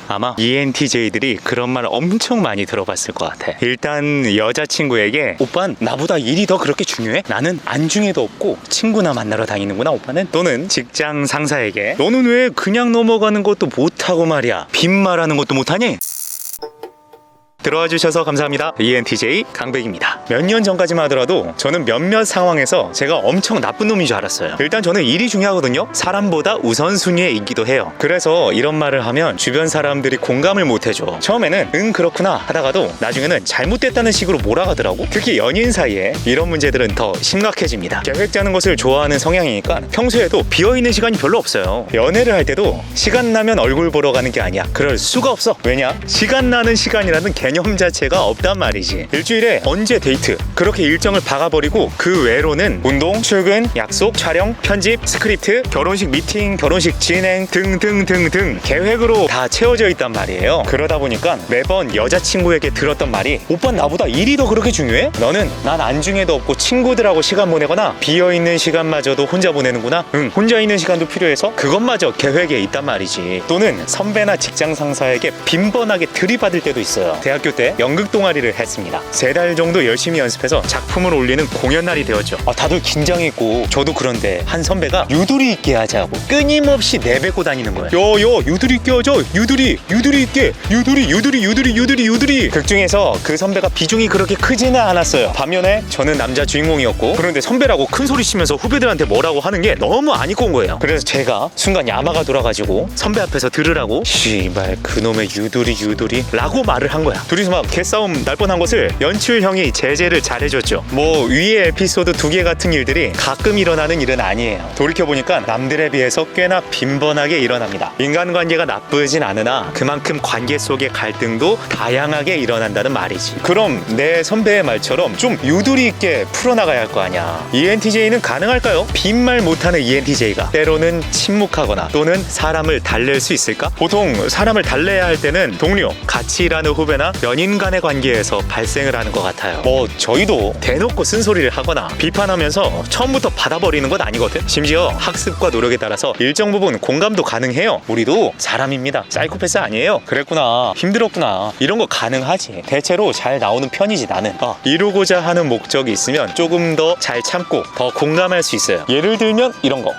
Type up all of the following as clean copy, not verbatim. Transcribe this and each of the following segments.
아마 ENTJ들이 그런 말 엄청 많이 들어봤을 것 같아. 일단 여자친구에게 오빤 나보다 일이 더 그렇게 중요해? 나는 안중에도 없고 친구나 만나러 다니는구나 오빠는. 또는 직장 상사에게 너는 왜 그냥 넘어가는 것도 못하고 말이야 빈말하는 것도 못하니? 들어와 주셔서 감사합니다. ENTJ 강백입니다. 몇 년 전까지만 하더라도 저는 몇몇 상황에서 제가 엄청 나쁜 놈인 줄 알았어요. 일단 저는 일이 중요하거든요. 사람보다 우선순위에 있기도 해요. 그래서 이런 말을 하면 주변 사람들이 공감을 못 해줘. 처음에는 응 그렇구나 하다가도 나중에는 잘못됐다는 식으로 몰아가더라고. 특히 연인 사이에 이런 문제들은 더 심각해집니다. 계획 짜는 것을 좋아하는 성향이니까 평소에도 비어있는 시간이 별로 없어요. 연애를 할 때도 시간 나면 얼굴 보러 가는 게 아니야. 그럴 수가 없어. 왜냐? 시간 나는 시간이라는 개념 자체가 없단 말이지. 일주일에 언제 데이트 그렇게 일정을 박아버리고 그 외로는 운동, 출근, 약속, 촬영, 편집, 스크립트, 결혼식 미팅, 결혼식 진행 등등등등 계획으로 다 채워져 있단 말이에요. 그러다 보니까 매번 여자친구에게 들었던 말이 오빠 나보다 일이 더 그렇게 중요해? 너는 난 안중에도 없고 친구들하고 시간 보내거나 비어있는 시간마저도 혼자 보내는구나. 응 혼자 있는 시간도 필요해서 그것마저 계획에 있단 말이지. 또는 선배나 직장 상사에게 빈번하게 들이받을 때도 있어요. 대학교 때 연극 동아리를 했습니다. 3달 정도 열심히 연습해서 작품을 올리는 공연 날이 되었죠. 다들 긴장했고 저도 그런데 한 선배가 유두리 있게 하자고 끊임없이 내뱉고 다니는 거예요. 요 유두리 있게 하자. 유두리 있게 유두리. 극 중에서 그 선배가 비중이 그렇게 크지는 않았어요. 반면에 저는 남자 주인공이었고 그런데 선배라고 큰 소리 치면서 후배들한테 뭐라고 하는 게 너무 안 입고 온 거예요. 그래서 제가 순간 야마가 돌아가지고 선배 앞에서 들으라고 씨발 그놈의 유두리 라고 말을 한 거야. 둘이서 막 개싸움 날 뻔한 것을 연출 형이 제재를 잘해줬죠. 뭐 위의 에피소드 2개 같은 일들이 가끔 일어나는 일은 아니에요. 돌이켜보니까 남들에 비해서 꽤나 빈번하게 일어납니다. 인간관계가 나쁘진 않으나 그만큼 관계 속의 갈등도 다양하게 일어난다는 말이지. 그럼 내 선배의 말처럼 좀 유두리 있게 풀어나가야 할 거 아니야. ENTJ는 가능할까요? 빈말 못하는 ENTJ가 때로는 침묵하거나 또는 사람을 달랠 수 있을까? 보통 사람을 달래야 할 때는 동료, 같이 일하는 후배나 연인 간의 관계에서 발생을 하는 것 같아요. 뭐 저희도 대놓고 쓴소리를 하거나 비판하면서 처음부터 받아버리는 건 아니거든. 심지어 학습과 노력에 따라서 일정 부분 공감도 가능해요. 우리도 사람입니다. 사이코패스 아니에요. 그랬구나 힘들었구나 이런 거 가능하지. 대체로 잘 나오는 편이지 나는. 이루고자 하는 목적이 있으면 조금 더 잘 참고 더 공감할 수 있어요. 예를 들면 이런 거.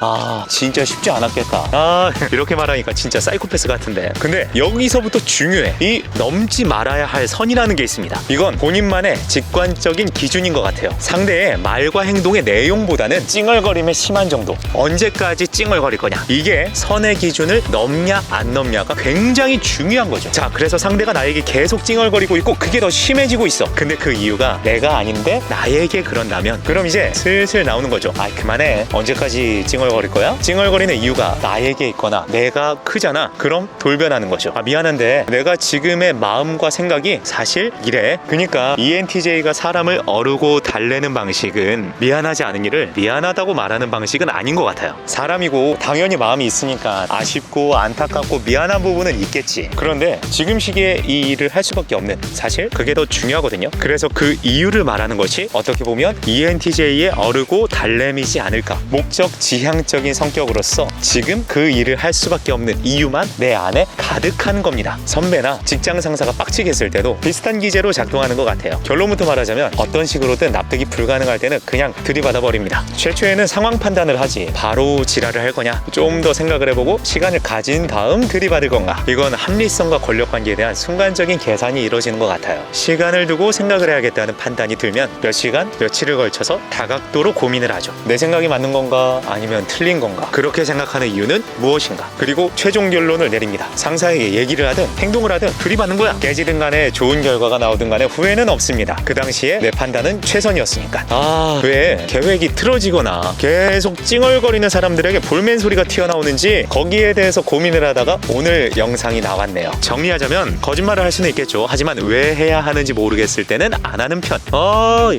진짜 쉽지 않았겠다. 이렇게 말하니까 진짜 사이코패스 같은데. 근데 여기서부터 중요해. 이 넘지 말아야 할 선이라는 게 있습니다. 이건 본인만의 직관적인 기준인 것 같아요. 상대의 말과 행동의 내용보다는 찡얼거림의 심한 정도. 언제까지 찡얼거릴 거냐. 이게 선의 기준을 넘냐 안 넘냐가 굉장히 중요한 거죠. 자, 그래서 상대가 나에게 계속 찡얼거리고 있고 그게 더 심해지고 있어. 근데 그 이유가 내가 아닌데 나에게 그런다면 그럼 이제 슬슬 나오는 거죠. 그만해. 언제까지 찡얼거릴 거야? 찡얼거리는 이유가 나에게 있거나 내가 크잖아. 그럼 돌변하는 거죠. 미안한데 내가 지금의 마음과 생각이 사실 이래. 그러니까 ENTJ가 사람을 어르고 달래는 방식은 미안하지 않은 일을 미안하다고 말하는 방식은 아닌 것 같아요. 사람이고 당연히 마음이 있으니까 아쉽고 안타깝고 미안한 부분은 있겠지. 그런데 지금 시기에 이 일을 할 수밖에 없는 사실 그게 더 중요하거든요. 그래서 그 이유를 말하는 것이 어떻게 보면 ENTJ의 어르고 달램이지 않을까. 목적 지향적인 성격으로서 지금 그 일을 할 수밖에 없는 이유만 내 안에 가득한 겁니다. 선배나 직장 상사가 빡치게 했을 때도 비슷한 기제로 작동하는 것 같아요. 결론부터 말하자면 어떤 식으로든 납득이 불가능할 때는 그냥 들이받아 버립니다. 최초에는 상황 판단을 하지 바로 지랄을 할 거냐 좀 더 생각을 해보고 시간을 가진 다음 들이받을 건가. 이건 합리성과 권력관계에 대한 순간적인 계산이 이루어지는 것 같아요. 시간을 두고 생각을 해야겠다는 판단이 들면 몇 시간 며칠을 걸쳐서 다각도로 고민을 하죠. 내 생각이 맞는 건가 아니면 틀린 건가. 그렇게 생각하는 이유는 무엇인가. 그리고 최종 결론을 내립니다. 상사에게 얘기를 하든 행동을 하든 들이받는 거야. 깨지든 간에 좋은 결과가 나오든 간에 후회는 없습니다. 그 당시에 내 판단은 최선이었으니까. 왜 계획이 틀어지거나 계속 찡얼거리는 사람들에게 볼멘 소리가 튀어나오는지 거기에 대해서 고민을 하다가 오늘 영상이 나왔네요. 정리하자면 거짓말을 할 수는 있겠죠. 하지만 왜 해야 하는지 모르겠을 때는 안 하는 편.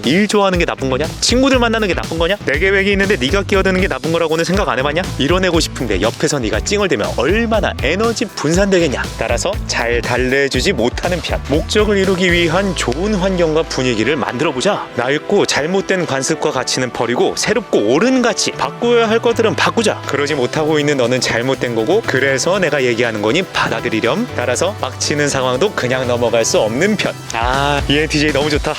일 좋아하는 게 나쁜 거냐? 친구들 만나는 게 나쁜 거냐? 내 계획이 있는데 네가 끼어드는 게 나쁜 거라고는 생각 안 해봤냐? 이뤄내고 싶은데 옆에서 네가 찡얼대면 얼마나 에너지 분산되겠냐? 따라서 잘 달래주지 못하는 편. 목적을 이루기 위한 좋은 환경과 분위기를 만들어보자. 낡고 잘못된 관습과 가치는 버리고 새롭고 옳은 가치, 바꿔야 할 것들은 바꾸자. 그러지 못하고 있는 너는 잘못된 거고, 그래서 내가 얘기하는 거니 받아들이렴. 따라서 빡치는 상황도 그냥 넘어갈 수 없는 편. ENTJ 너무 좋다.